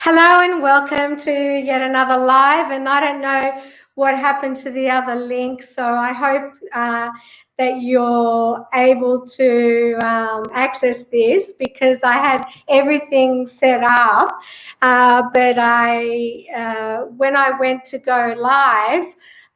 Hello and welcome to yet another live. And I don't know what happened to the other link, so I hope that you're able to access this, because I had everything set up, but when I went to go live,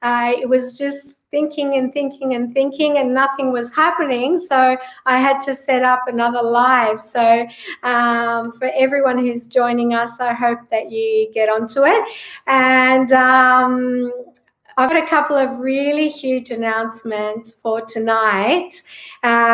it was just thinking and nothing was happening. So I had to set up another live. So for everyone who's joining us, I hope that you get onto it. And I've got a couple of really huge announcements for tonight,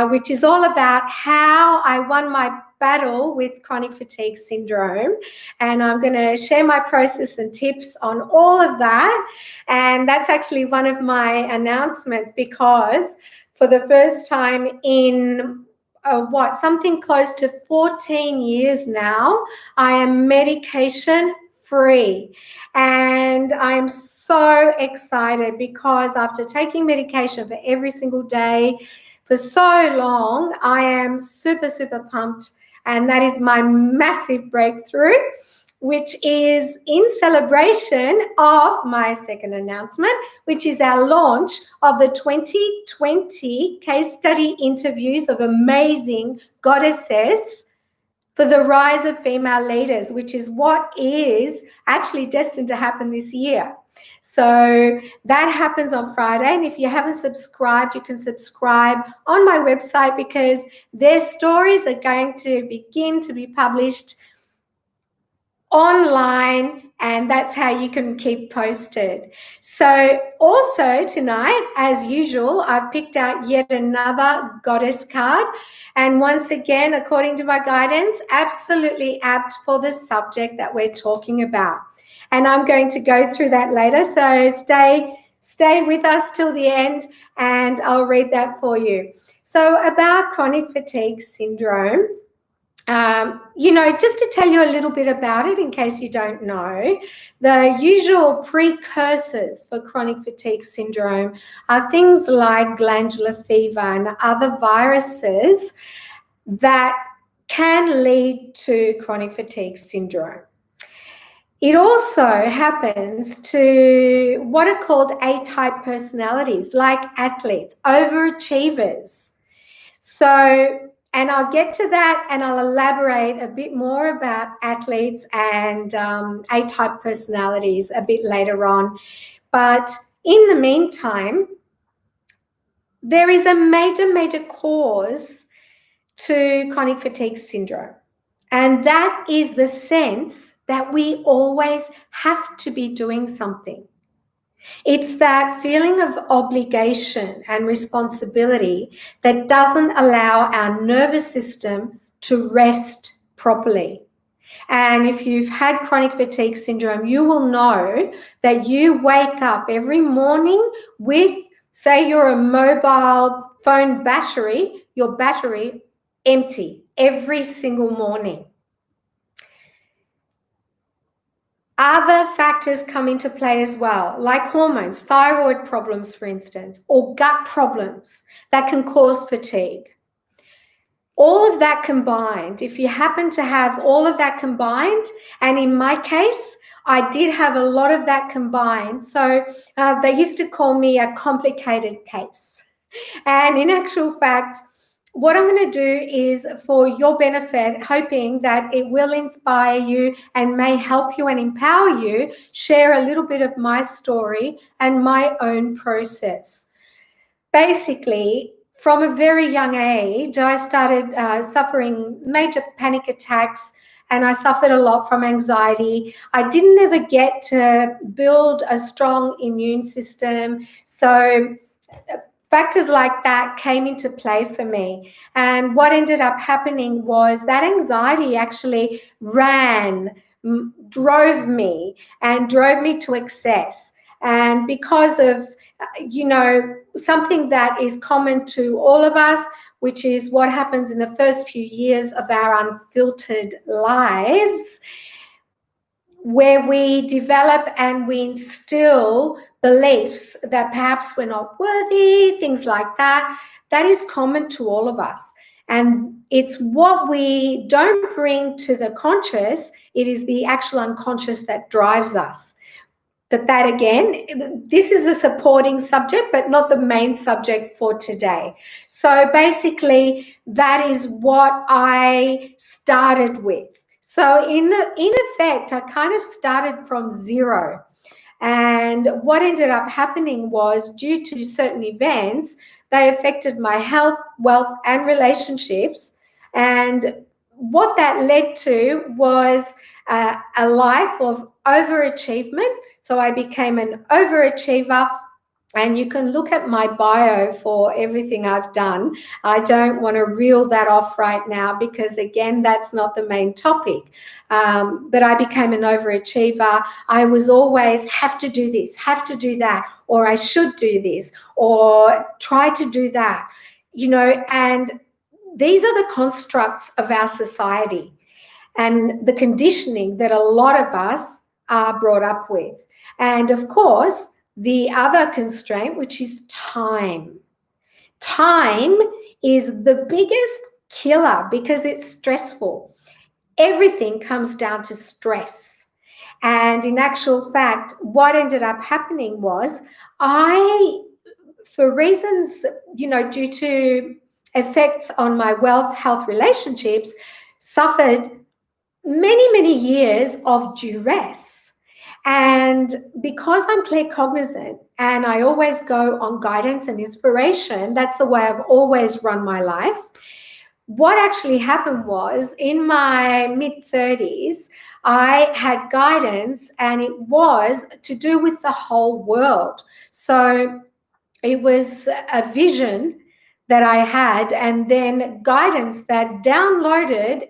which is all about how I won my battle with chronic fatigue syndrome. And I'm going to share my process and tips on all of that. And that's actually one of my announcements, because for the first time in something close to 14 years now, I am medication free. And I'm so excited, because after taking medication for every single day for so long, I am super pumped. And that is my massive breakthrough, which is in celebration of my second announcement, which is our launch of the 2020 case study interviews of amazing goddesses for the rise of female leaders, which is what is actually destined to happen this year. So that happens on Friday. And if you haven't subscribed, you can subscribe on my website, because their stories are going to begin to be published online, and that's how you can keep posted. So also tonight, as usual, I've picked out yet another goddess card. And once again, according to my guidance, absolutely apt for the subject that we're talking about. And I'm going to go through that later. So stay with us till the end, and I'll read that for you. So about chronic fatigue syndrome, just to tell you a little bit about it, in case you don't know, the usual precursors for chronic fatigue syndrome are things like glandular fever and other viruses that can lead to chronic fatigue syndrome. It also happens to what are called A-type personalities, like athletes, overachievers. And I'll get to that, and I'll elaborate a bit more about athletes and A-type personalities a bit later on. But in the meantime, there is a major cause to chronic fatigue syndrome. And that is the sense that we always have to be doing something. It's that feeling of obligation and responsibility that doesn't allow our nervous system to rest properly. And if you've had chronic fatigue syndrome, you will know that you wake up every morning with, say you're a mobile phone battery, your battery empty every single morning. Other factors come into play as well, like hormones, thyroid problems, for instance, or gut problems that can cause fatigue. All of that combined, if you happen to have all of that combined, and in my case, I did have a lot of that combined. So they used to call me a complicated case. And in actual fact, what I'm going to do is, for your benefit, hoping that it will inspire you and may help you and empower you, share a little bit of my story and my own process. Basically, from a very young age, I started suffering major panic attacks, and I suffered a lot from anxiety. I didn't ever get to build a strong immune system. So factors like that came into play for me. And what ended up happening was that anxiety actually drove me to excess. And because of, something that is common to all of us, which is what happens in the first few years of our unfiltered lives, where we develop and we instill beliefs that perhaps we're not worthy, things like that, that is common to all of us. And it's what we don't bring to the conscious, it is the actual unconscious that drives us. But that, again, this is a supporting subject, but not the main subject for today. So basically, that is what I started with. So in effect, I kind of started from zero. And what ended up happening was, due to certain events, they affected my health, wealth, and relationships. And what that led to was a life of overachievement. So I became an overachiever. And you can look at my bio for everything I've done. I don't want to reel that off right now because, again, that's not the main topic. But I became an overachiever. I was always have to do this, have to do that, or I should do this, or try to do that, and these are the constructs of our society and the conditioning that a lot of us are brought up with. And of course, the other constraint, which is time. Time is the biggest killer because it's stressful. Everything comes down to stress. And in actual fact, what ended up happening was for reasons, due to effects on my wealth, health, relationships, suffered many, many years of duress. And because I'm claircognizant and I always go on guidance and inspiration, that's the way I've always run my life. What actually happened was, in my mid-30s, I had guidance, and it was to do with the whole world. So it was a vision that I had, and then guidance that downloaded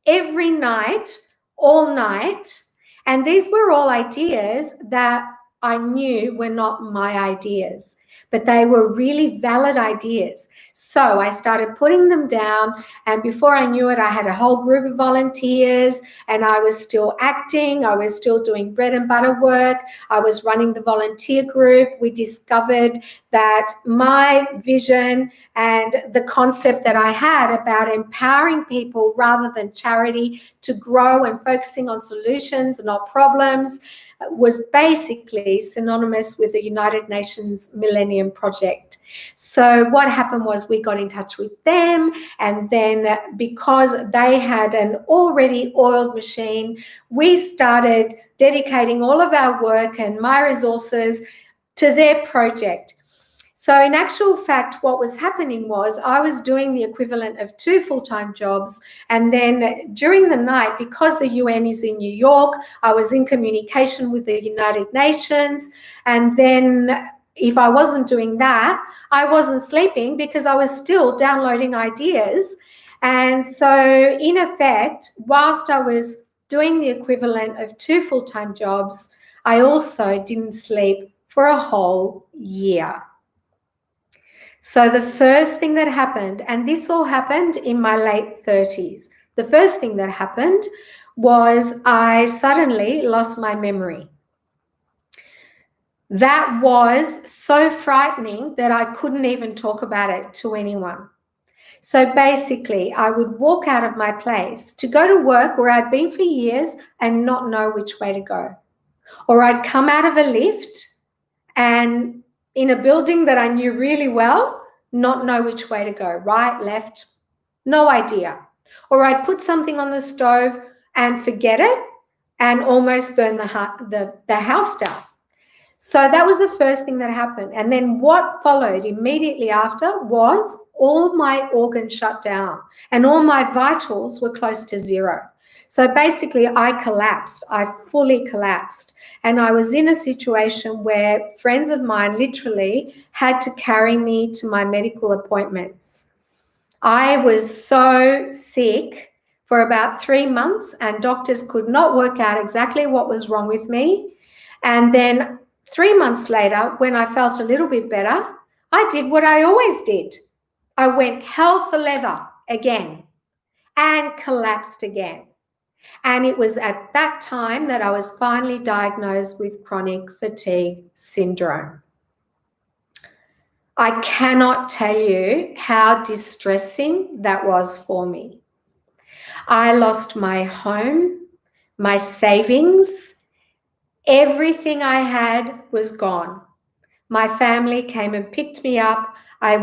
every night, all night. And these were all ideas that I knew were not my ideas, but they were really valid ideas. So I started putting them down, and before I knew it, I had a whole group of volunteers, and I was still acting. I was still doing bread and butter work. I was running the volunteer group. We discovered that my vision and the concept that I had about empowering people rather than charity to grow and focusing on solutions, not problems, was basically synonymous with the United Nations Millennium Project. So what happened was, we got in touch with them, and then because they had an already oiled machine, we started dedicating all of our work and my resources to their project. So in actual fact, what was happening was, I was doing the equivalent of 2 full-time jobs. And then during the night, because the UN is in New York, I was in communication with the United Nations. And then if I wasn't doing that, I wasn't sleeping because I was still downloading ideas. And so in effect, whilst I was doing the equivalent of 2 full-time jobs, I also didn't sleep for a whole year. So the first thing that happened, and this all happened in my late 30s, the first thing that happened was I suddenly lost my memory. That was so frightening that I couldn't even talk about it to anyone. So basically, I would walk out of my place to go to work where I'd been for years and not know which way to go. Or I'd come out of a lift and in a building that I knew really well, not know which way to go, right, left, no idea. Or I'd put something on the stove and forget it and almost burn the house down. So that was the first thing that happened. And then what followed immediately after was all my organs shut down and all my vitals were close to zero. So basically I collapsed. I fully collapsed. And I was in a situation where friends of mine literally had to carry me to my medical appointments. I was so sick for about 3 months, and doctors could not work out exactly what was wrong with me. And then 3 months later, when I felt a little bit better, I did what I always did. I went hell for leather again and collapsed again. And it was at that time that I was finally diagnosed with chronic fatigue syndrome. I cannot tell you how distressing that was for me. I lost my home, my savings, everything I had was gone. My family came and picked me up. I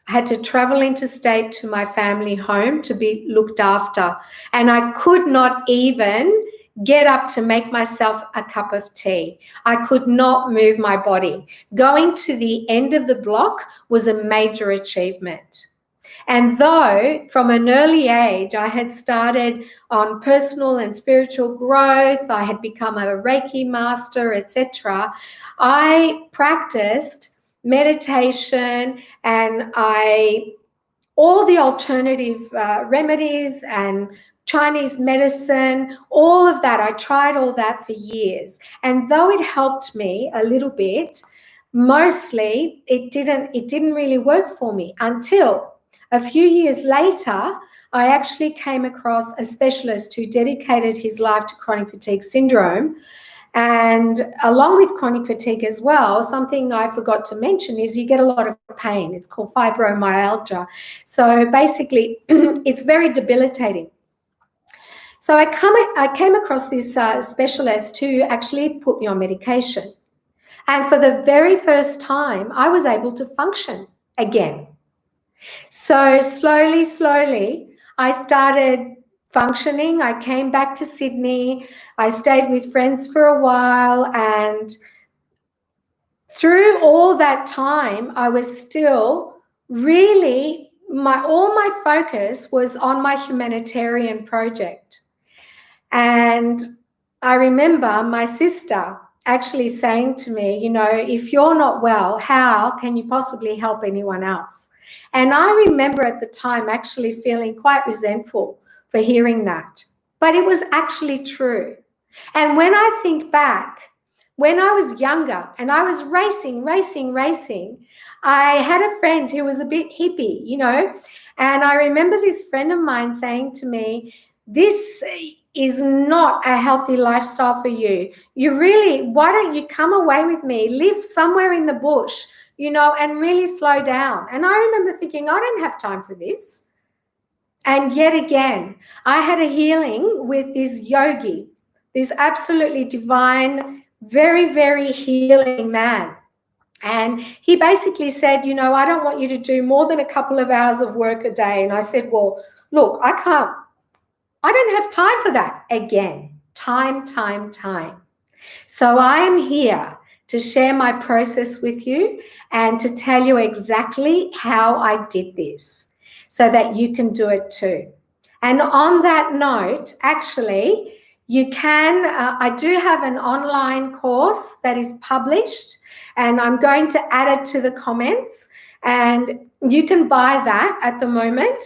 had to travel interstate to my family home to be looked after. And I could not even get up to make myself a cup of tea. I could not move my body. Going to the end of the block was a major achievement. And though from an early age I had started on personal and spiritual growth, I had become a Reiki master, etc., I practiced meditation and all the alternative remedies and Chinese medicine, all of that. I tried all that for years. And though it helped me a little bit, mostly it didn't really work for me until a few years later, I actually came across a specialist who dedicated his life to chronic fatigue syndrome. And along with chronic fatigue as well, something I forgot to mention is you get a lot of pain. It's called fibromyalgia. So basically, it's very debilitating. So I came across this specialist who actually put me on medication. And for the very first time, I was able to function again. So slowly, I started functioning. I came back to Sydney. I stayed with friends for a while. And through all that time, I was still really, all my focus was on my humanitarian project. And I remember my sister actually saying to me, you know, if you're not well, how can you possibly help anyone else? And I remember at the time actually feeling quite resentful for hearing that. But it was actually true. And when I think back, when I was younger and I was racing, I had a friend who was a bit hippie, you know, and I remember this friend of mine saying to me, this is not a healthy lifestyle for you. Why don't you come away with me, live somewhere in the bush, you know, and really slow down. And I remember thinking, I don't have time for this. And yet again, I had a healing with this yogi, this absolutely divine, very, very healing man. And he basically said, you know, I don't want you to do more than a couple of hours of work a day. And I said, well, look, I don't have time for that. Again, time. So I am here to share my process with you and to tell you exactly how I did this so that you can do it too. And on that note, actually, you can, I do have an online course that is published and I'm going to add it to the comments and you can buy that at the moment.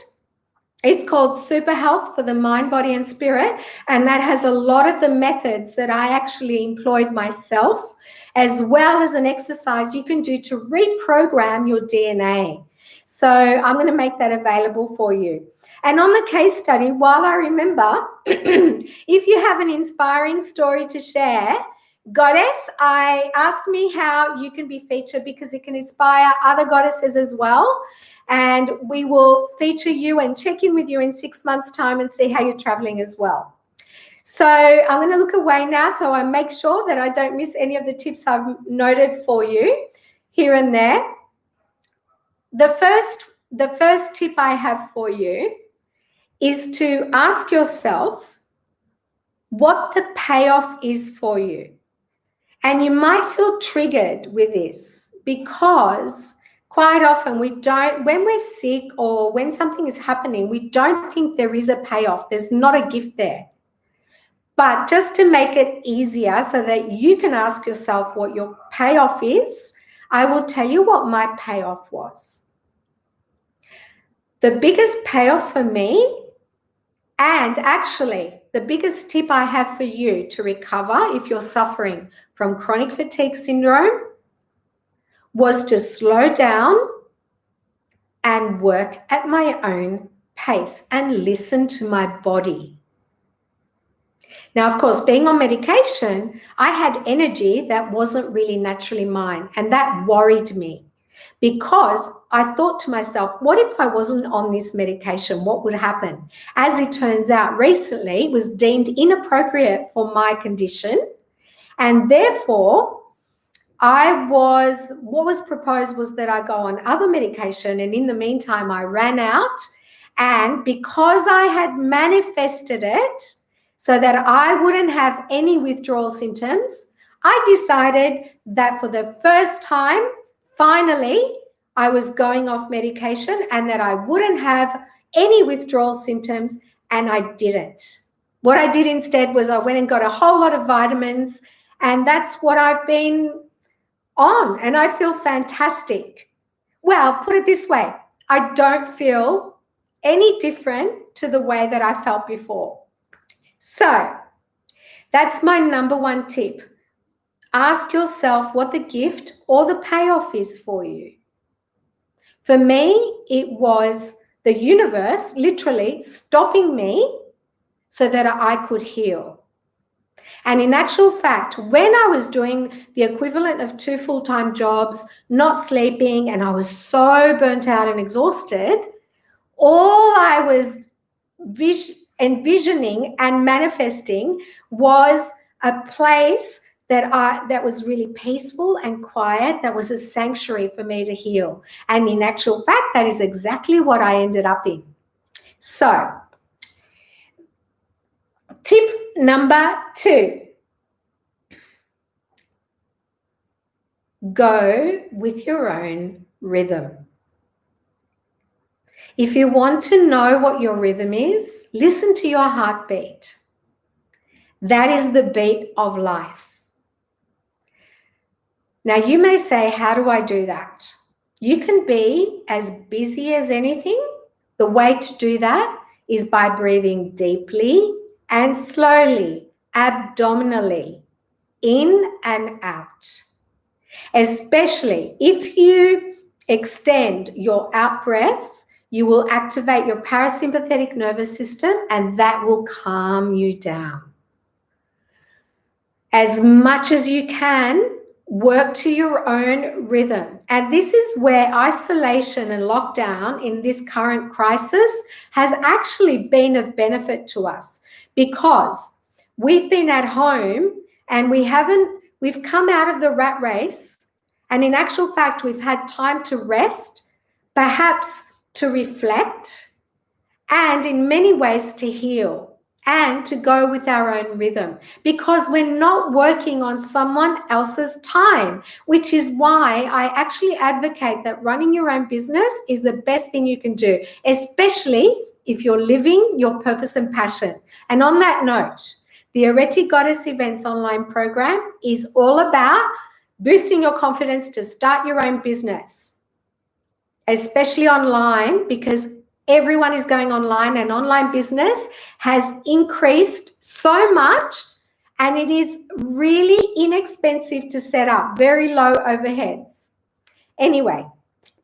It's called Super Health for the Mind, Body and Spirit, and that has a lot of the methods that I actually employed myself, as well as an exercise you can do to reprogram your DNA. So I'm going to make that available for you. And on the case study, while I remember, if you have an inspiring story to share, Goddess, I asked me how you can be featured because it can inspire other goddesses as well. And we will feature you and check in with you in 6 months' time and see how you're traveling as well. So I'm going to look away now so I make sure that I don't miss any of the tips I've noted for you here and there. The first tip I have for you is to ask yourself what the payoff is for you. And you might feel triggered with this because quite often when we're sick or when something is happening, we don't think there is a payoff. There's not a gift there. But just to make it easier so that you can ask yourself what your payoff is, I will tell you what my payoff was. The biggest payoff for me, and actually the biggest tip I have for you to recover if you're suffering from chronic fatigue syndrome, was to slow down and work at my own pace and listen to my body. Now, of course, being on medication, I had energy that wasn't really naturally mine, and that worried me. because I thought to myself, what if I wasn't on this medication? What would happen? As it turns out, recently it was deemed inappropriate for my condition, and therefore what was proposed was that I go on other medication, and in the meantime I ran out, and because I had manifested it so that I wouldn't have any withdrawal symptoms, I decided that for the first time, finally, I was going off medication and that I wouldn't have any withdrawal symptoms, and I didn't. What I did instead was I went and got a whole lot of vitamins, and that's what I've been on, and I feel fantastic. Well, put it this way, I don't feel any different to the way that I felt before. So that's my number one tip. Ask yourself what the gift or the payoff is for you. For me, it was the universe literally stopping me so that I could heal. And in actual fact, when I was doing the equivalent of 2 full-time jobs, not sleeping, and I was so burnt out and exhausted, all I was envisioning and manifesting was a place that was really peaceful and quiet, that was a sanctuary for me to heal. And in actual fact, that is exactly what I ended up in. So, tip number 2. Go with your own rhythm. If you want to know what your rhythm is, listen to your heartbeat. That is the beat of life. Now, you may say, how do I do that? You can be as busy as anything. The way to do that is by breathing deeply and slowly, abdominally, in and out. Especially if you extend your out breath, you will activate your parasympathetic nervous system, and that will calm you down. As much as you can, work to your own rhythm. And this is where isolation and lockdown in this current crisis has actually been of benefit to us, because we've been at home and we've come out of the rat race, and in actual fact, we've had time to rest, perhaps to reflect, and in many ways to heal and to go with our own rhythm, because we're not working on someone else's time, which is why I actually advocate that running your own business is the best thing you can do, especially if you're living your purpose and passion. And on that note, the Areti Goddess Events Online Program is all about boosting your confidence to start your own business, especially online, because everyone is going online, and online business has increased so much, and it is really inexpensive to set up, very low overheads. Anyway,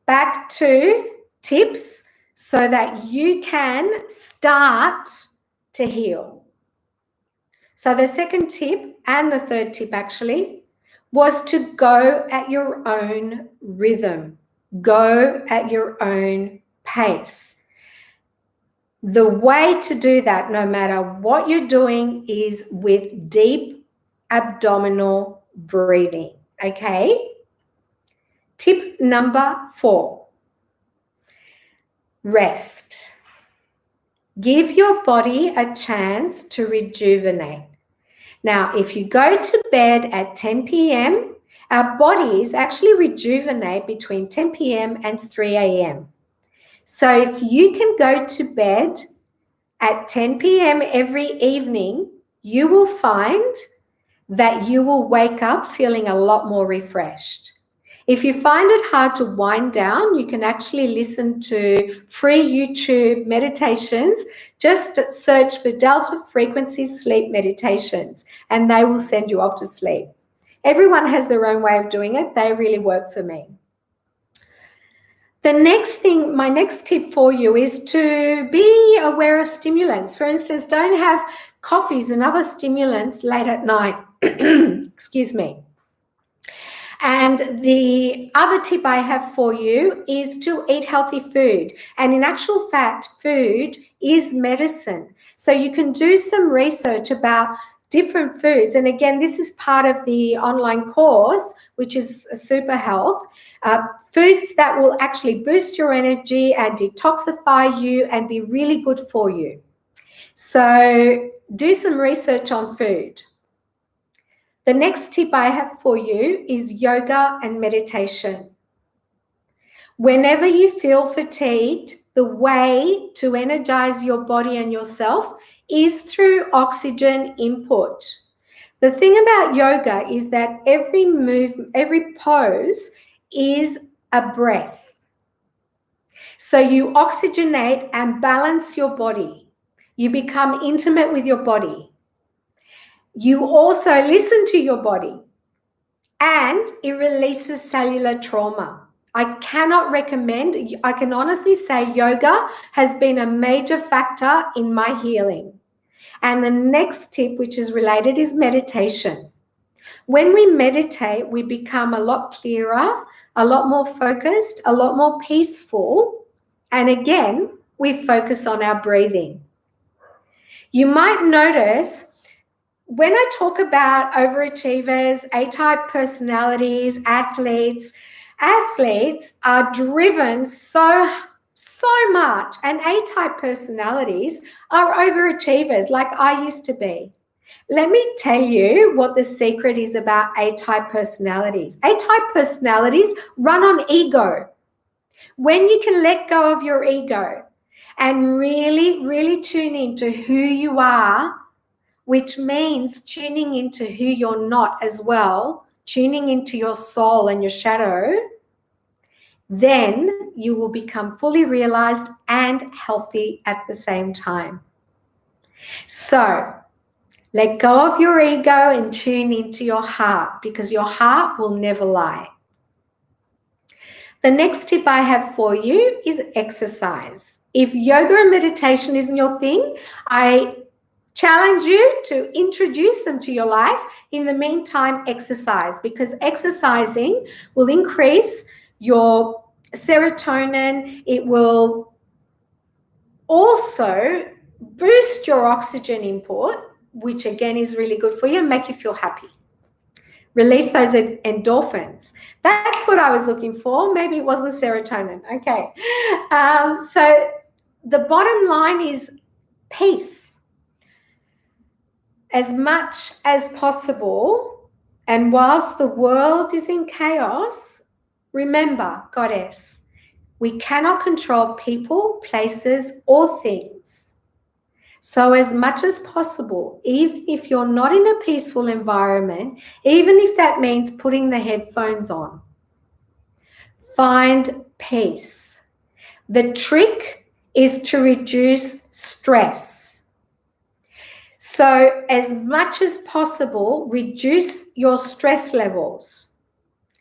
back to tips so that you can start to heal. So the second tip, and the third tip actually, was to go at your own rhythm. Go at your own pace. The way to do that, no matter what you're doing, is with deep abdominal breathing, okay? Tip number 4, rest. Give your body a chance to rejuvenate. Now, if you go to bed at 10 p.m., our bodies actually rejuvenate between 10 p.m. and 3 a.m. So if you can go to bed at 10 p.m. every evening, you will find that you will wake up feeling a lot more refreshed. If you find it hard to wind down, you can actually listen to free YouTube meditations. Just search for Delta Frequency Sleep Meditations, and they will send you off to sleep. Everyone has their own way of doing it. They really work for me. The next thing, my next tip for you, is to be aware of stimulants. For instance, don't have coffees and other stimulants late at night. Excuse me. And the other tip I have for you is to eat healthy food. And in actual fact, food is medicine. So you can do some research about different foods. And again, this is part of the online course, which is Super Health. Foods that will actually boost your energy and detoxify you and be really good for you. So do some research on food. The next tip I have for you is yoga and meditation. Whenever you feel fatigued, the way to energize your body and yourself is through oxygen input. The thing about yoga is that every move, every pose is a breath. So you oxygenate and balance your body. You become intimate with your body. You also listen to your body, and it releases cellular trauma. I cannot recommend, I can honestly say yoga has been a major factor in my healing. And the next tip, which is related, is meditation. When we meditate, we become a lot clearer, a lot more focused, a lot more peaceful. And again, we focus on our breathing. You might notice when I talk about overachievers, A-type personalities, athletes are driven so much, and A-type personalities are overachievers like I used to be. Let me tell you what the secret is about A-type personalities. A-type personalities run on ego. When you can let go of your ego and really, really tune into who you are, which means tuning into who you're not as well, tuning into your soul and your shadow, then you will become fully realized and healthy at the same time. So let go of your ego and tune into your heart, because your heart will never lie. The next tip I have for you is exercise. If yoga and meditation isn't your thing, I challenge you to introduce them to your life. In the meantime, exercise, because exercising will increase your serotonin. It will also boost your oxygen input, which again is really good for you and make you feel happy. Release those endorphins. That's what I was looking for. Maybe it wasn't serotonin. Okay. So the bottom line is peace. As much as possible, and whilst the world is in chaos, remember, Goddess, we cannot control people, places, or things. So as much as possible, even if you're not in a peaceful environment, even if that means putting the headphones on, find peace. The trick is to reduce stress. So as much as possible, reduce your stress levels.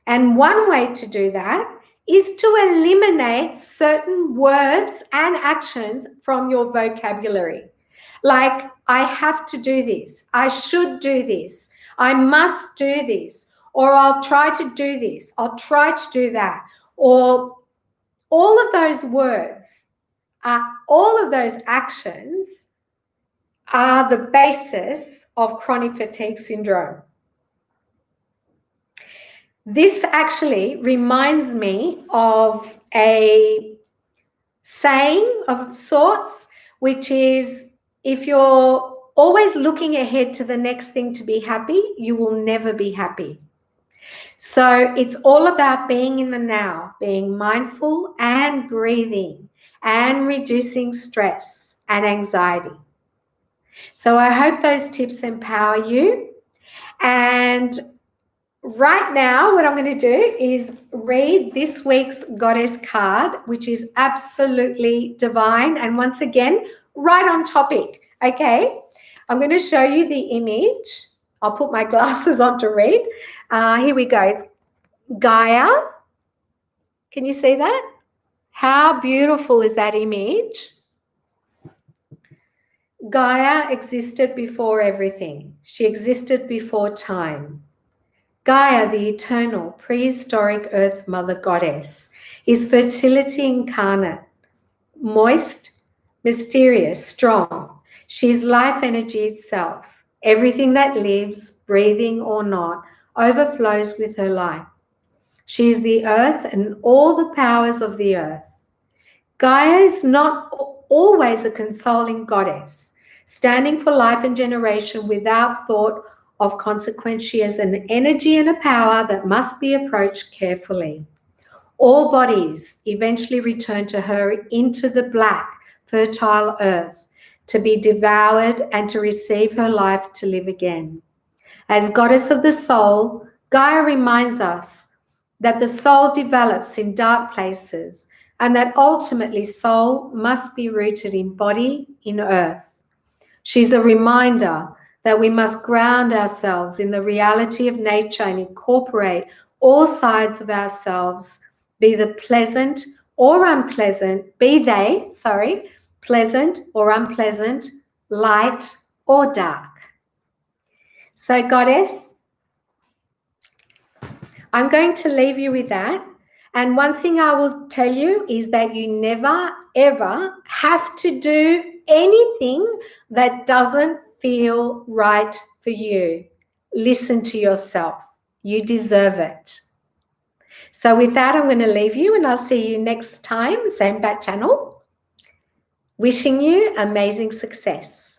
And one way to do that is to eliminate certain words and actions from your vocabulary. Like, I have to do this, I should do this, I must do this, or I'll try to do this, I'll try to do that, or all of those words, all of those actions are the basis of chronic fatigue syndrome. This actually reminds me of a saying of sorts, which is, if you're always looking ahead to the next thing to be happy, you will never be happy. So it's all about being in the now, being mindful and breathing and reducing stress and anxiety. So I hope those tips empower you. And right now, what I'm going to do is read this week's Goddess card, which is absolutely divine. And once again, right on topic. Okay. I'm going to show you the image. I'll put my glasses on to read. Here we go. It's Gaia. Can you see that? How beautiful is that image? Gaia existed before everything. She existed before time. Gaia, the eternal, prehistoric Earth Mother Goddess, is fertility incarnate, moist, mysterious, strong. She is life energy itself. Everything that lives, breathing or not, overflows with her life. She is the earth and all the powers of the earth. Gaia is not always a consoling goddess, standing for life and generation without thought of consequence. She is an energy and a power that must be approached carefully. All bodies eventually return to her into the black, fertile earth to be devoured and to receive her life to live again. As goddess of the soul, Gaia reminds us that the soul develops in dark places and that ultimately soul must be rooted in body, in earth. She's a reminder that we must ground ourselves in the reality of nature and incorporate all sides of ourselves, be they pleasant or unpleasant, light or dark. So, Goddess, I'm going to leave you with that. And one thing I will tell you is that you never, ever have to do anything that doesn't feel right for you. Listen to yourself. You deserve it. So with that, I'm going to leave you and I'll see you next time, same bat channel. Wishing you amazing success.